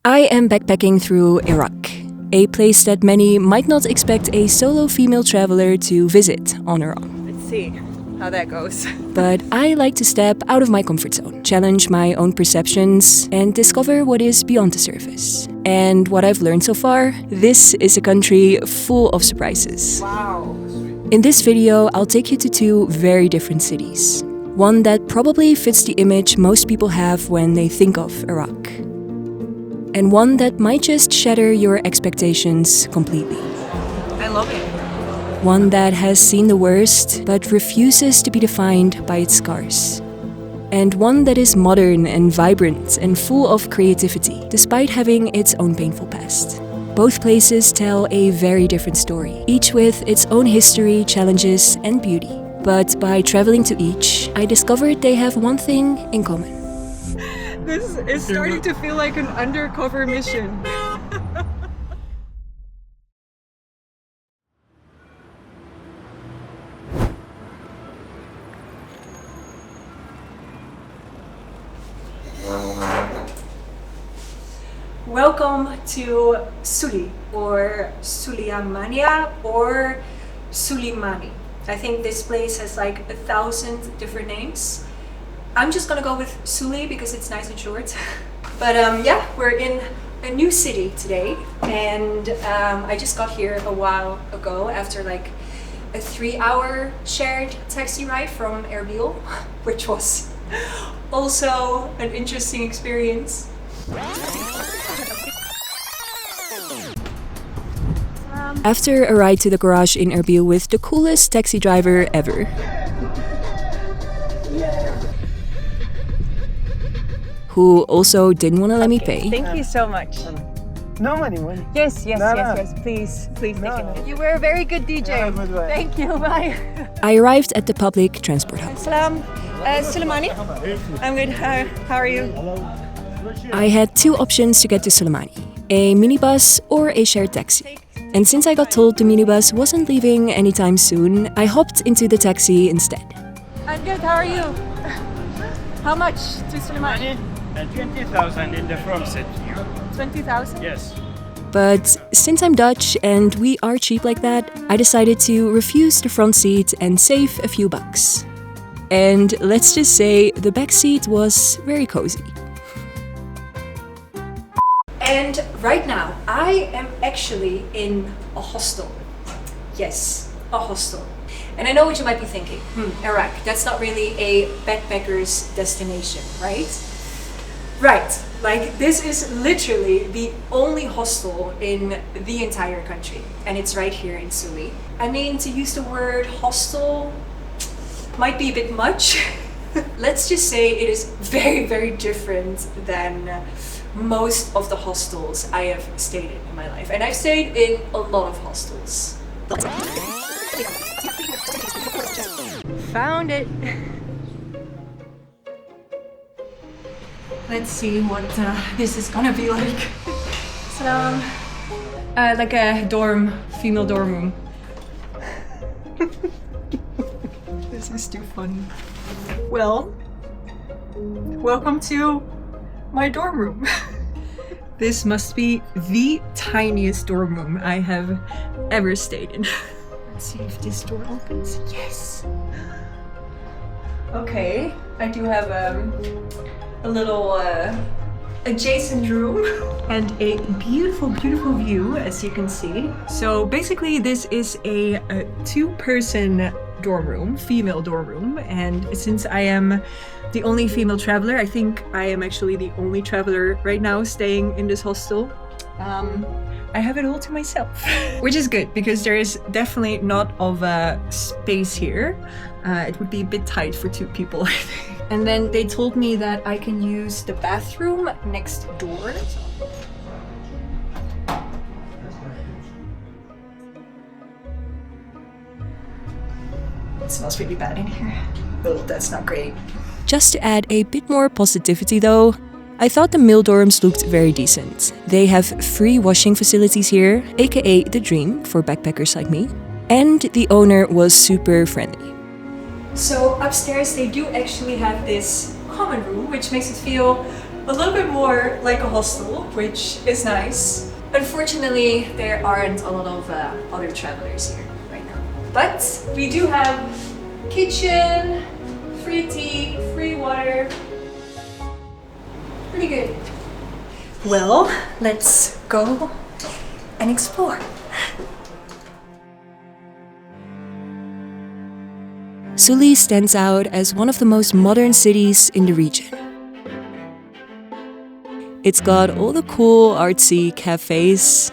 I am backpacking through Iraq, a place that many might not expect a solo female traveler to visit on her own. Let's see how that goes. But I like to step out of my comfort zone, challenge my own perceptions, and discover what is beyond the surface. And what I've learned so far, this is a country full of surprises. Wow. In this video, I'll take you to two very different cities. One that probably fits the image most people have when they think of Iraq. And one that might just shatter your expectations completely. I love it. One that has seen the worst, but refuses to be defined by its scars. And one that is modern and vibrant and full of creativity, despite having its own painful past. Both places tell a very different story, each with its own history, challenges, and beauty. But by traveling to each, I discovered they have one thing in common. This is starting to feel like an undercover mission. Welcome to Suly, or Sulaymaniyah, or Sulimani. I think this place has like 1,000 different names. I'm just gonna go with Suly because it's nice and short. But yeah, we're in a new city today, and I just got here a while ago after like a 3-hour shared taxi ride from Erbil, which was also an interesting experience. After a ride to the garage in Erbil with the coolest taxi driver ever, who also didn't want to let me pay. Thank you so much. No money. Yes, No. please, thank No. you. You were a very good DJ. Yeah, good way. Thank you, bye. I arrived at the public transport hub. Salam, Slemani. I'm good, how are you? I had two options to get to Sulimani, a minibus or a shared taxi. And since I got told the minibus wasn't leaving anytime soon, I hopped into the taxi instead. I'm good, how are you? How much to Sulimani? 20,000 in the front seat. 20,000? Yes. But since I'm Dutch and we are cheap like that, I decided to refuse the front seat and save a few bucks. And let's just say the back seat was very cozy. And right now, I am actually in a hostel. Yes, a hostel. And I know what you might be thinking. Iraq, that's not really a backpacker's destination, right? Right, like this is literally the only hostel in the entire country. And it's right here in Suly. I mean, to use the word hostel might be a bit much. Let's just say it is very, very different than most of the hostels I have stayed in my life. And I've stayed in a lot of hostels. Found it! Let's see what this is gonna be like. Salam. Like a dorm, female dorm room. This is too funny. Well, welcome to my dorm room. This must be the tiniest dorm room I have ever stayed in. Let's see if this door opens. Yes. Okay, I do have a little adjacent room and a beautiful, beautiful view, as you can see. So basically this is a 2-person dorm room, female dorm room, and since I am the only female traveler, I think I am actually the only traveler right now staying in this hostel. I have it all to myself, which is good because there is definitely not of a space here. It would be a bit tight for 2 people, I think. And then they told me that I can use the bathroom next door. It smells really bad in here. Oh, that's not great. Just to add a bit more positivity though, I thought the male dorms looked very decent. They have free washing facilities here, aka the dream for backpackers like me, and the owner was super friendly. So upstairs they do actually have this common room, which makes it feel a little bit more like a hostel, which is nice. Unfortunately, there aren't a lot of other travelers here right now. But we do have kitchen, free tea, free water. Pretty good. Well, let's go and explore. Suly stands out as one of the most modern cities in the region. It's got all the cool artsy cafes,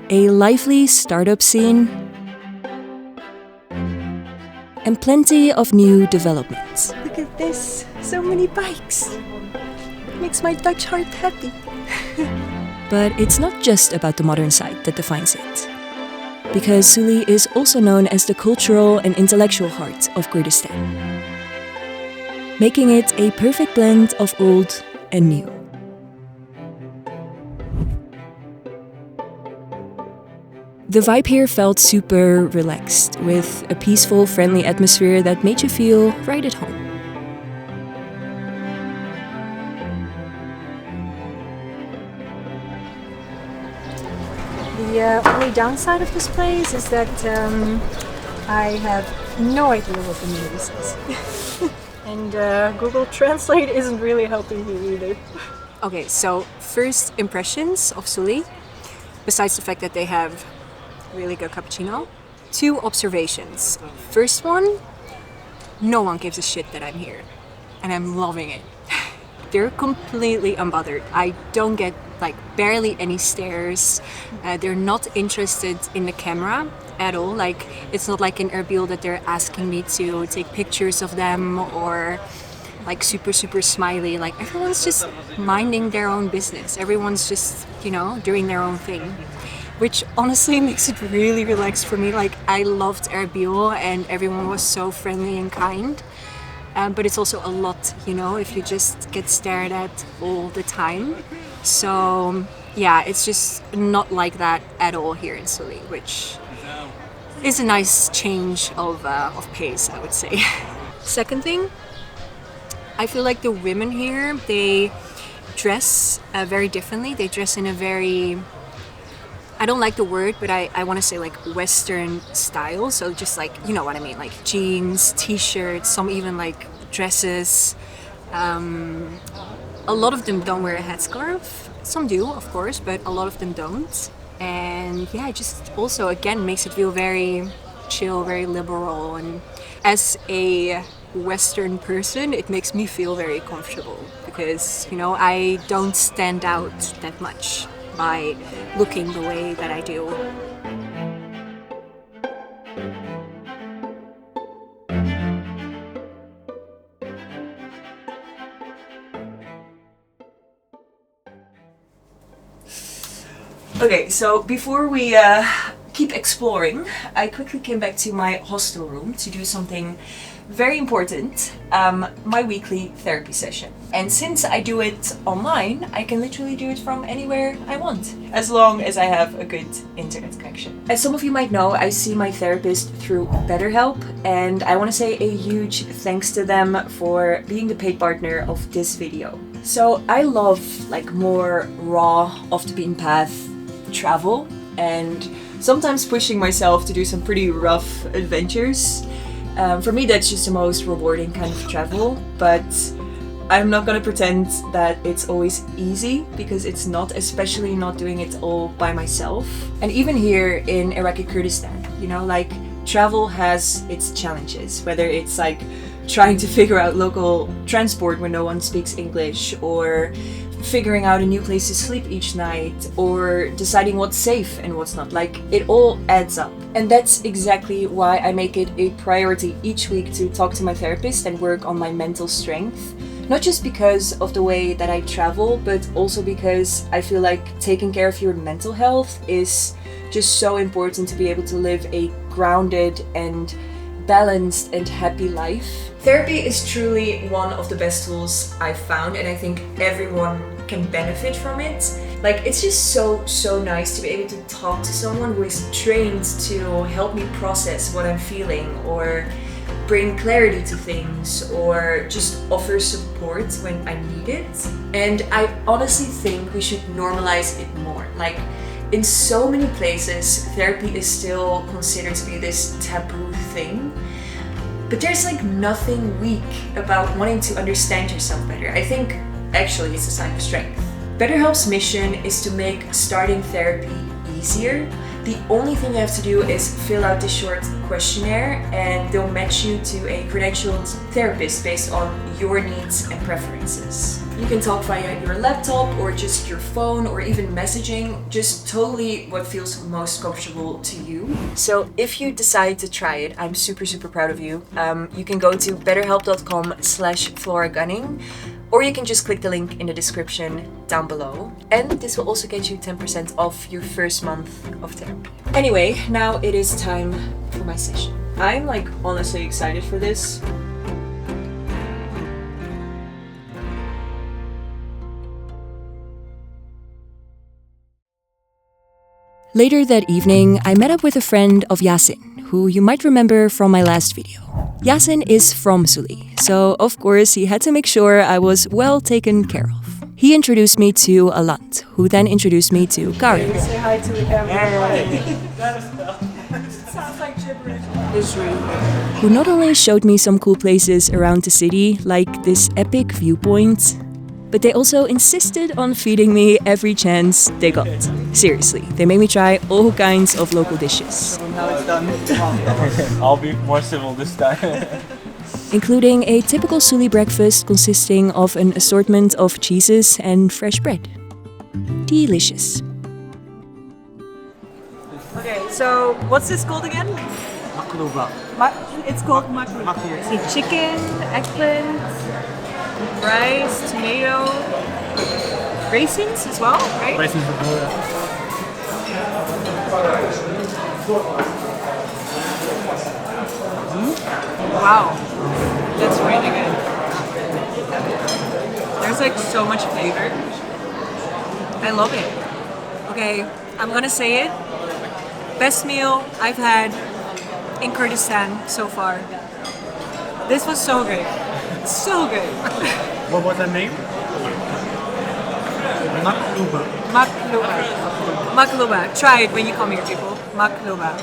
a lively startup scene, and plenty of new developments. Look at this, so many bikes. Makes my Dutch heart happy. But it's not just about the modern side that defines it. Because Suly is also known as the cultural and intellectual heart of Kurdistan, making it a perfect blend of old and new. The vibe here felt super relaxed, with a peaceful, friendly atmosphere that made you feel right at home. The only downside of this place is that I have no idea what the name is. And Google Translate isn't really helping me either. Okay, so first impressions of Suly, besides the fact that they have really good cappuccino, 2 observations. First one, no one gives a shit that I'm here, and I'm loving it. They're completely unbothered. I don't get barely any stares. They're not interested in the camera at all. It's not like in Erbil that they're asking me to take pictures of them or super smiley. Everyone's just minding their own business. Everyone's just, doing their own thing, which honestly makes it really relaxed for me. I loved Erbil and everyone was so friendly and kind. But it's also a lot, if you just get stared at all the time. So yeah, it's just not like that at all here in Suly, which is a nice change of pace, I would say. Second thing, I feel like the women here, they dress very differently. They dress in a very, I don't like the word, but I want to say Western style. So just you know what I mean, jeans, t-shirts, some even dresses. A lot of them don't wear a headscarf. Some do, of course, but a lot of them don't. And yeah, it just also again makes it feel very chill, very liberal. And as a Western person, it makes me feel very comfortable because, I don't stand out that much by looking the way that I do. Okay, so before we keep exploring, I quickly came back to my hostel room to do something very important, my weekly therapy session. And since I do it online, I can literally do it from anywhere I want, as long as I have a good internet connection. As some of you might know, I see my therapist through BetterHelp, and I want to say a huge thanks to them for being the paid partner of this video. So I love more raw, off the beaten path travel, and sometimes pushing myself to do some pretty rough adventures. For me, that's just the most rewarding kind of travel, but I'm not gonna pretend that it's always easy, because it's not, especially not doing it all by myself. And even here in Iraq and Kurdistan, travel has its challenges, whether it's trying to figure out local transport when no one speaks English, or figuring out a new place to sleep each night, or deciding what's safe and what's not. It all adds up. And that's exactly why I make it a priority each week to talk to my therapist and work on my mental strength. Not just because of the way that I travel, but also because I feel like taking care of your mental health is just so important to be able to live a grounded and balanced and happy life. Therapy is truly one of the best tools I've found, and I think everyone can benefit from it. It's just so nice to be able to talk to someone who is trained to help me process what I'm feeling, or bring clarity to things or just offer support when I need it. And I honestly think we should normalize it more. Like, in so many places, therapy is still considered to be this taboo thing. But there's like nothing weak about wanting to understand yourself better. I think actually it's a sign of strength. BetterHelp's mission is to make starting therapy easier. The only thing you have to do is fill out this short questionnaire and they'll match you to a credentialed therapist based on your needs and preferences. You can talk via your laptop or just your phone or even messaging, just totally what feels most comfortable to you. So if you decide to try it, I'm super proud of you. You can go to betterhelp.com/Flora Gonning, or you can just click the link in the description down below. And this will also get you 10% off your first month of therapy. Anyway, now it is time for my session. I'm like honestly excited for this. Later that evening, I met up with a friend of Yasin, who you might remember from my last video. Yasin is from Suly, so of course he had to make sure I was well taken care of. He introduced me to Alant, who then introduced me to Karin. Say hi to the camera. Sounds like gibberish. Israel. Who not only showed me some cool places around the city, like this epic viewpoint, but they also insisted on feeding me every chance they got. Seriously, they made me try all kinds of local dishes. I'll be more civil this time. Including a typical Suly breakfast consisting of an assortment of cheeses and fresh bread. Delicious. Okay, so what's this called again? Makluba. It's called makluba. See, chicken, eggplant, rice, tomato, raisins as well, right? Raisins with Flora. Wow, that's really good. There's like so much flavor. I love it. Okay, I'm gonna say it. Best meal I've had in Kurdistan so far. This was so good. So good. What was the name? Makluba. Makluba. Makluba. Try it when you come here, people. Makluba.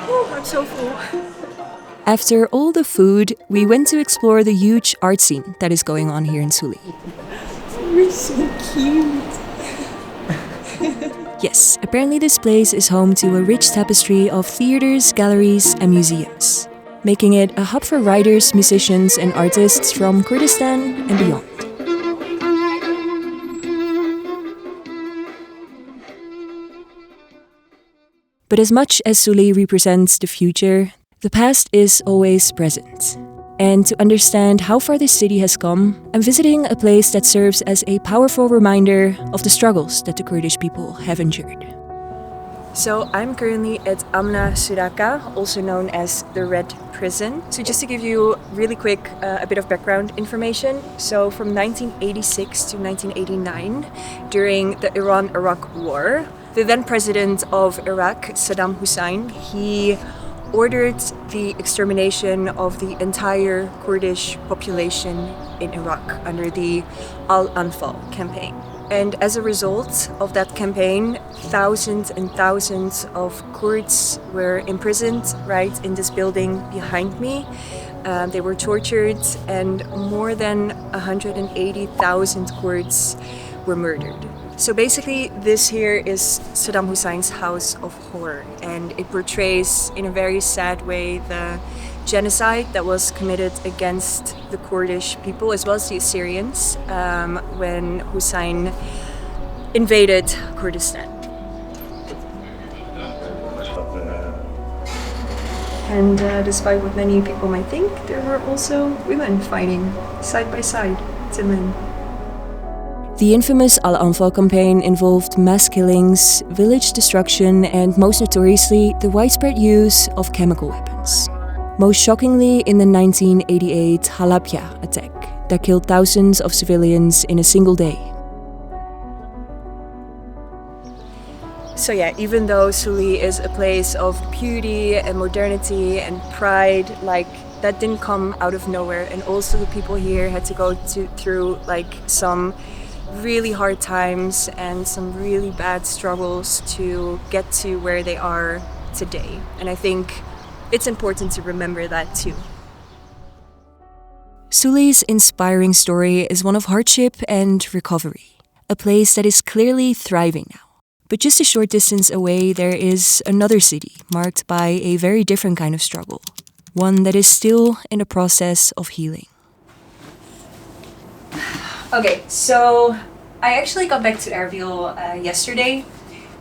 Ooh, I'm so full. After all the food, we went to explore the huge art scene that is going on here in Suly. You're so cute. Yes, apparently this place is home to a rich tapestry of theaters, galleries, and museums, making it a hub for writers, musicians, and artists from Kurdistan and beyond. But as much as Suly represents the future, the past is always present. And to understand how far this city has come, I'm visiting a place that serves as a powerful reminder of the struggles that the Kurdish people have endured. So I'm currently at Amna Suraka, also known as the Red Prison. So just to give you really quick a bit of background information. So from 1986 to 1989, during the Iran-Iraq War, the then president of Iraq, Saddam Hussein, he ordered the extermination of the entire Kurdish population in Iraq under the Al-Anfal campaign. And as a result of that campaign, thousands and thousands of Kurds were imprisoned right in this building behind me. They were tortured, and more than 180,000 Kurds were murdered. So basically, this here is Saddam Hussein's house of horror, and it portrays in a very sad way the genocide that was committed against the Kurdish people as well as the Assyrians when Hussein invaded Kurdistan. And despite what many people might think, there were also women fighting side by side to men. The infamous Al-Anfal campaign involved mass killings, village destruction, and most notoriously, the widespread use of chemical weapons. Most shockingly, in the 1988 Halabja attack that killed thousands of civilians in a single day. So yeah, even though Suly is a place of beauty and modernity and pride, like that didn't come out of nowhere. And also the people here had to go through like some really hard times and some really bad struggles to get to where they are today. And I think it's important to remember that too. Suly's inspiring story is one of hardship and recovery, a place that is clearly thriving now. But just a short distance away, there is another city marked by a very different kind of struggle, one that is still in the process of healing. Okay, so I actually got back to Erbil yesterday,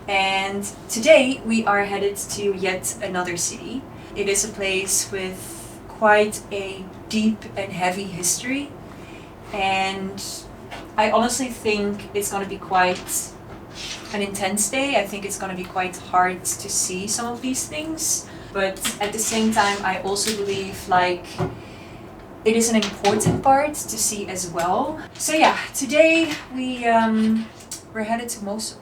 and today we are headed to yet another city. It is a place with quite a deep and heavy history, and I honestly think it's going to be quite an intense day. I think it's going to be quite hard to see some of these things, but at the same time I also believe like it is an important part to see as well. So yeah, today we're headed to Mosul.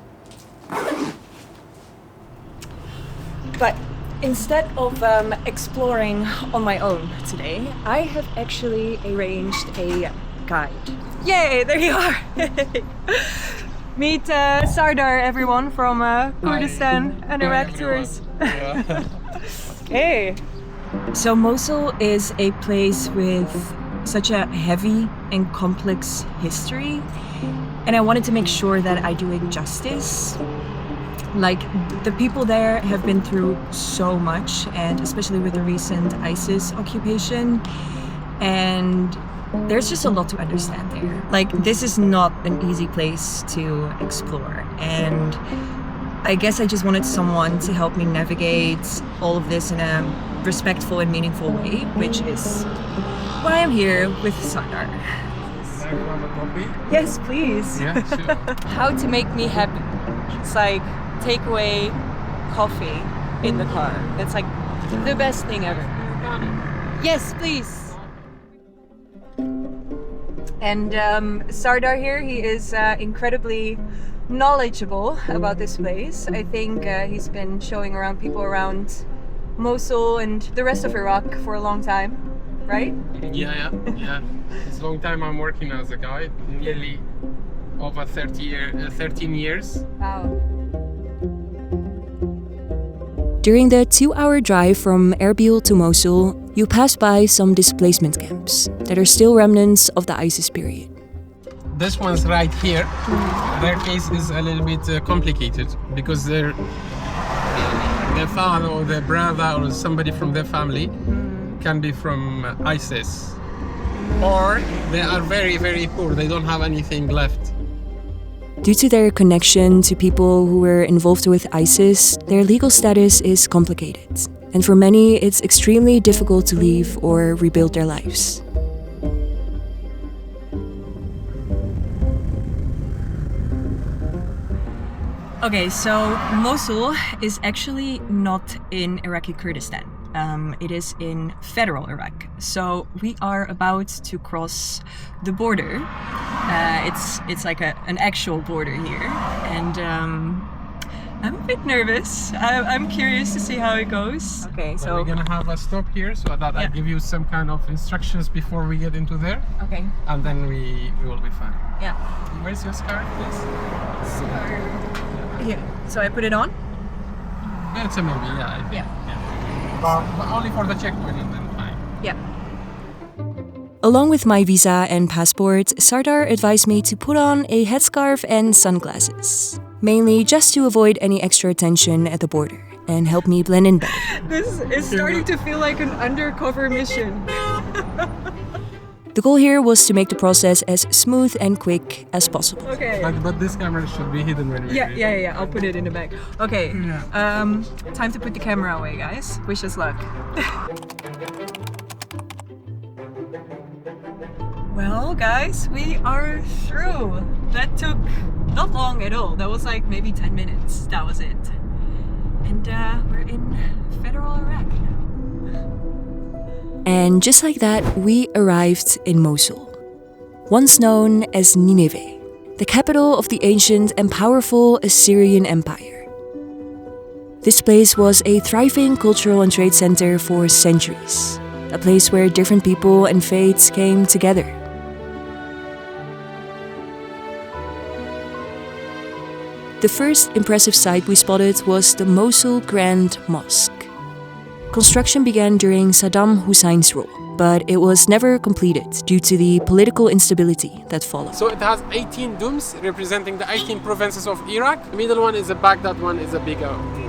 But instead of exploring on my own today, I have actually arranged a guide. Yay, there you are! Meet Sardar, everyone, from Kurdistan and Iraq tours. Hey! So Mosul is a place with such a heavy and complex history, and I wanted to make sure that I do it justice. Like, the people there have been through so much, and especially with the recent ISIS occupation, and there's just a lot to understand there. Like, this is not an easy place to explore, and I guess I just wanted someone to help me navigate all of this in a respectful and meaningful way, which is why I'm here with Sardar. Can I have a coffee? Yes, please. Yeah, sure. How to make me happy. It's like takeaway coffee in the car. It's like the best thing ever. Yes, please. And Sardar here, he is incredibly knowledgeable about this place. I think he's been showing around people around Mosul and the rest of Iraq for a long time, right? Yeah. It's a long time I'm working as a guide, nearly over 13 years. Wow. During the 2-hour drive from Erbil to Mosul, you pass by some displacement camps that are still remnants of the ISIS period. This one's right here. Their case is a little bit complicated because their father or their brother or somebody from their family can be from ISIS, or they are very, very poor. They don't have anything left. Due to their connection to people who were involved with ISIS, their legal status is complicated. And for many, it's extremely difficult to leave or rebuild their lives. Okay, so Mosul is actually not in Iraqi Kurdistan. It is in federal Iraq. So we are about to cross the border. It's like an actual border here, and I'm a bit nervous. I'm curious to see how it goes. Okay, so we're gonna have a stop here so that I give you some kind of instructions before we get into there. Okay. And then we will be fine. Yeah. Where's your scarf, please? Here. So I put it on? Yeah, it's a maybe, yeah. I think. Yeah. But only for the checkpoint and then fine. Yeah. Along with my visa and passport, Sardar advised me to put on a headscarf and sunglasses, mainly just to avoid any extra attention at the border and help me blend in better. This is starting to feel like an undercover mission. The goal here was to make the process as smooth and quick as possible. Okay. But this camera should be hidden when we Yeah. I'll put it in the bag. Okay. Yeah. Time to put the camera away, guys. Wish us luck. Well, guys, we are through. That took not long at all. That was like maybe 10 minutes. That was it. And we're in federal Iraq now. And just like that, we arrived in Mosul, once known as Nineveh, the capital of the ancient and powerful Assyrian Empire. This place was a thriving cultural and trade center for centuries, a place where different people and faiths came together. The first impressive sight we spotted was the Mosul Grand Mosque. Construction began during Saddam Hussein's rule, but it was never completed due to the political instability that followed. So it has 18 domes representing the 18 provinces of Iraq. The middle one is a Baghdad one, is a bigger dome.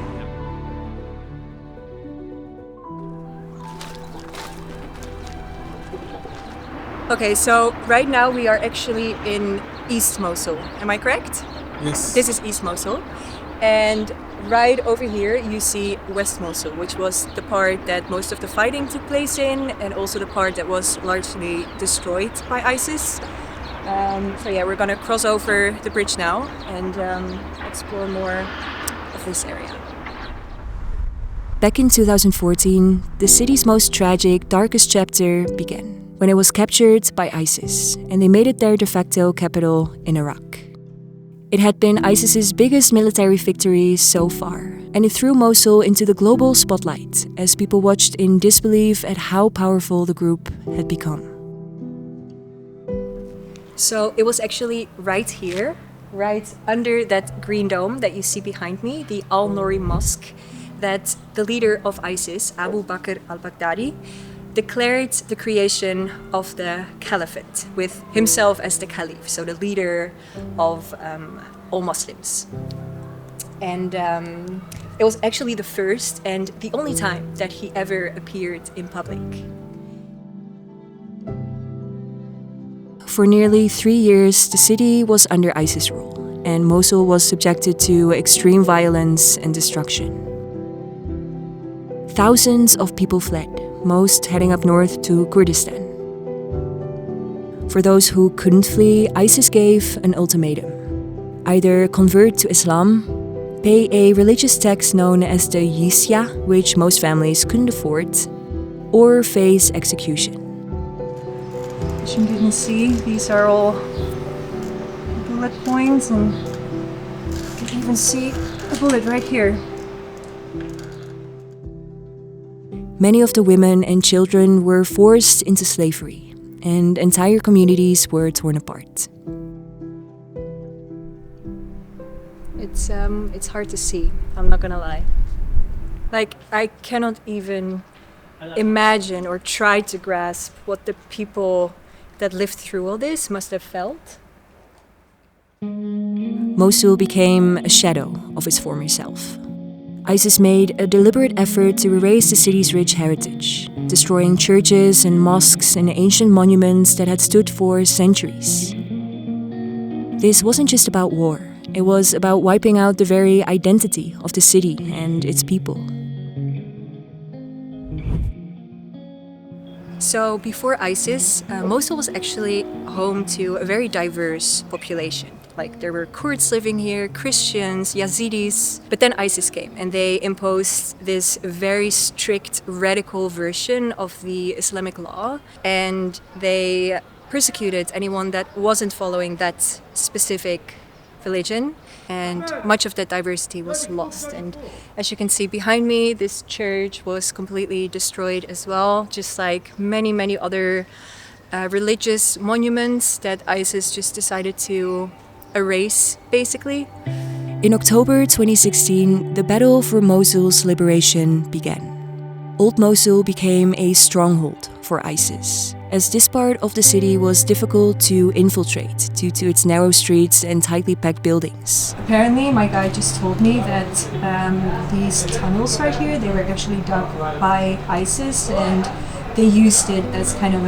Okay, so right now we are actually in East Mosul. Am I correct? Yes. This is East Mosul. And right over here you see West Mosul, which was the part that most of the fighting took place in, and also the part that was largely destroyed by ISIS. So yeah, we're gonna cross over the bridge now and explore more of this area. Back in 2014, the city's most tragic, darkest chapter began, when it was captured by ISIS, and they made it their de facto capital in Iraq. It had been ISIS's biggest military victory so far, and it threw Mosul into the global spotlight as people watched in disbelief at how powerful the group had become. So it was actually right here, right under that green dome that you see behind me, the Al-Nouri Mosque, that the leader of ISIS, Abu Bakr al-Baghdadi, declared the creation of the caliphate, with himself as the caliph, so the leader of all Muslims. And it was actually the first and the only time that he ever appeared in public. For nearly 3 years, the city was under ISIS rule, and Mosul was subjected to extreme violence and destruction. Thousands of people fled, most heading up north to Kurdistan. For those who couldn't flee, ISIS gave an ultimatum. Either convert to Islam, pay a religious tax known as the jizya, which most families couldn't afford, or face execution. As you can see, these are all bullet points, and you can even see a bullet right here. Many of the women and children were forced into slavery, and entire communities were torn apart. It's hard to see, I'm not gonna lie. Like, I cannot even imagine or try to grasp what the people that lived through all this must have felt. Mosul became a shadow of its former self. ISIS made a deliberate effort to erase the city's rich heritage, destroying churches and mosques and ancient monuments that had stood for centuries. This wasn't just about war, it was about wiping out the very identity of the city and its people. So before ISIS, Mosul was actually home to a very diverse population. Like, there were Kurds living here, Christians, Yazidis. But then ISIS came and they imposed this very strict, radical version of the Islamic law. And they persecuted anyone that wasn't following that specific religion. And much of that diversity was lost. And as you can see behind me, this church was completely destroyed as well, just like many, many other religious monuments that ISIS just decided to erase, basically. In October 2016, the battle for Mosul's liberation began. Old Mosul became a stronghold for ISIS, as this part of the city was difficult to infiltrate due to its narrow streets and tightly packed buildings. Apparently, my guide just told me that these tunnels right here, they were actually dug by ISIS, and they used it as kind of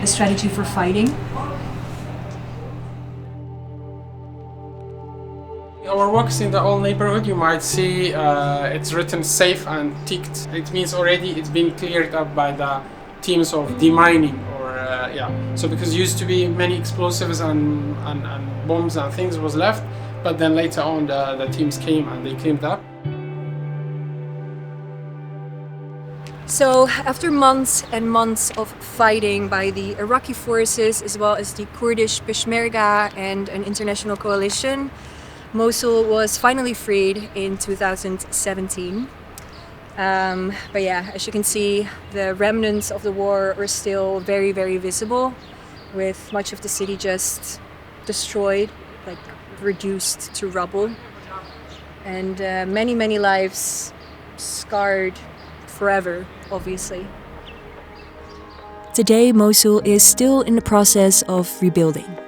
a strategy for fighting. Our walks in the old neighborhood, you might see it's written safe and ticked. It means already it's been cleared up by the teams of demining, or So because used to be many explosives and bombs and things was left, but then later on the teams came and they cleaned up. So after months and months of fighting by the Iraqi forces as well as the Kurdish Peshmerga and an international coalition, Mosul was finally freed in 2017. But yeah, as you can see, the remnants of the war are still very, very visible, with much of the city just destroyed, like reduced to rubble, and many, many lives scarred forever, obviously. Today, Mosul is still in the process of rebuilding.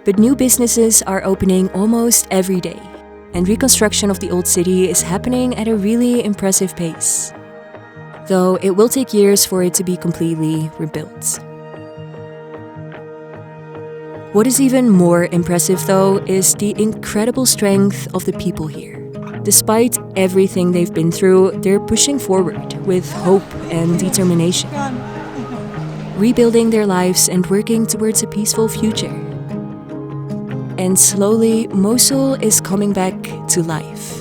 But new businesses are opening almost every day, and reconstruction of the old city is happening at a really impressive pace. Though it will take years for it to be completely rebuilt. What is even more impressive, though, is the incredible strength of the people here. Despite everything they've been through, they're pushing forward with hope and determination, rebuilding their lives and working towards a peaceful future. And slowly, Mosul is coming back to life.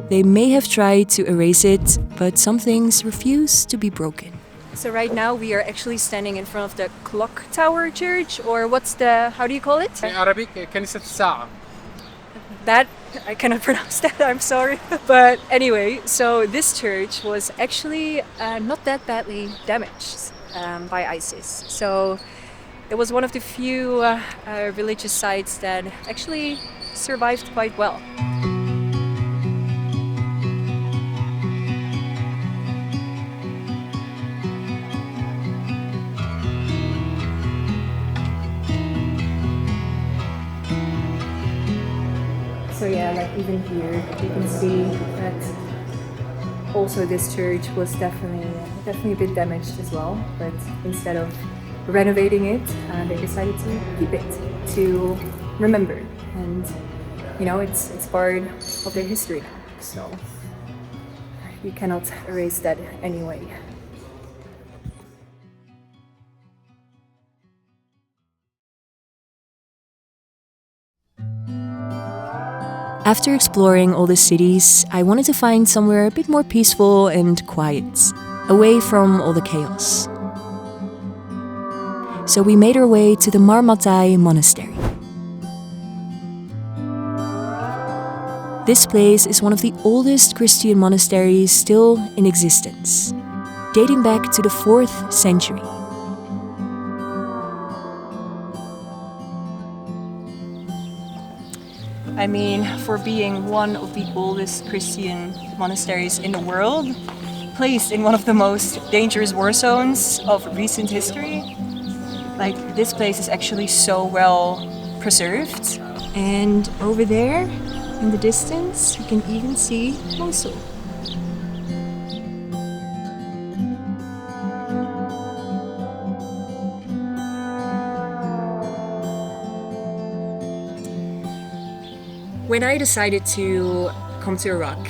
They may have tried to erase it, but some things refuse to be broken. So right now we are actually standing in front of the clock tower church, or how do you call it? In Arabic, كنيسة الساعة. That, I cannot pronounce that, I'm sorry. But anyway, so this church was actually not that badly damaged by ISIS. So it was one of the few religious sites that actually survived quite well. So yeah, like even here, you can see that also this church was definitely a bit damaged as well. But instead of renovating it, they decided to keep it to remember, and it's part of their history now, so you cannot erase that anyway. After exploring all the cities, I wanted to find somewhere a bit more peaceful and quiet, away from all the chaos. So we made our way to the Mattai Monastery. This place is one of the oldest Christian monasteries still in existence, dating back to the 4th century. I mean, for being one of the oldest Christian monasteries in the world, placed in one of the most dangerous war zones of recent history, like, this place is actually so well preserved. And over there, in the distance, you can even see Mosul. When I decided to come to Iraq,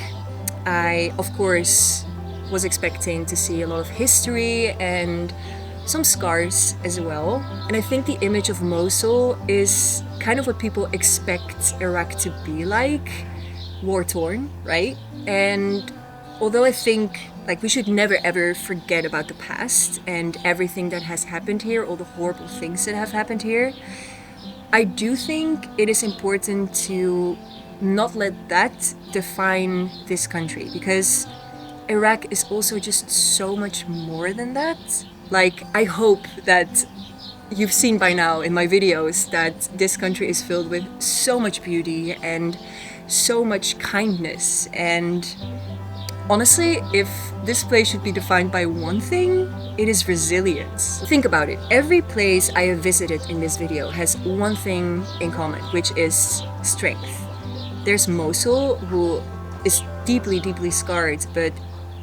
I, of course, was expecting to see a lot of history and some scars as well. And I think the image of Mosul is kind of what people expect Iraq to be like, war-torn, right? And although I think we should never ever forget about the past and everything that has happened here, all the horrible things that have happened here, I do think it is important to not let that define this country, because Iraq is also just so much more than that. I hope that you've seen by now in my videos that this country is filled with so much beauty and so much kindness. And honestly, if this place should be defined by one thing, it is resilience. Think about it. Every place I have visited in this video has one thing in common, which is strength. There's Mosul, who is deeply, deeply scarred, but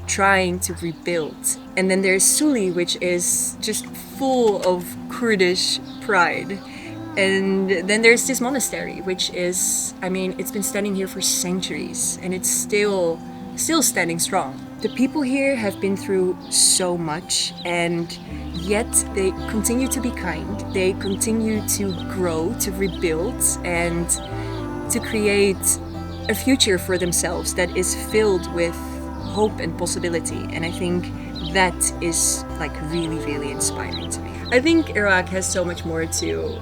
trying to rebuild. And then there's Suly, which is just full of Kurdish pride. And then there's this monastery, which is, it's been standing here for centuries, and it's still standing strong. The people here have been through so much, and yet they continue to be kind. They continue to grow, to rebuild, and to create a future for themselves that is filled with hope and possibility. And I think that is really, really inspiring to me. I think Iraq has so much more to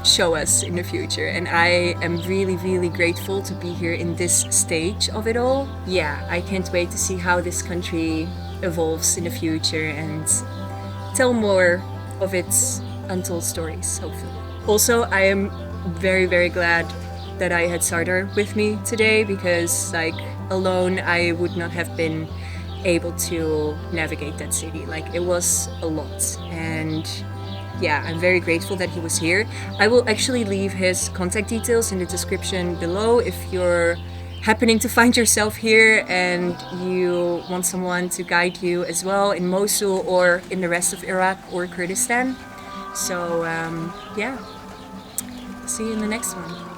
show us in the future. And I am really, really grateful to be here in this stage of it all. Yeah, I can't wait to see how this country evolves in the future and tell more of its untold stories, hopefully. Also, I am very, very glad that I had Sardar with me today, because alone I would not have been able to navigate that city. It was a lot, and yeah, I'm very grateful that he was here. I will actually leave his contact details in the description below if you're happening to find yourself here and you want someone to guide you as well in Mosul or in the rest of Iraq or Kurdistan. So yeah, see you in the next one.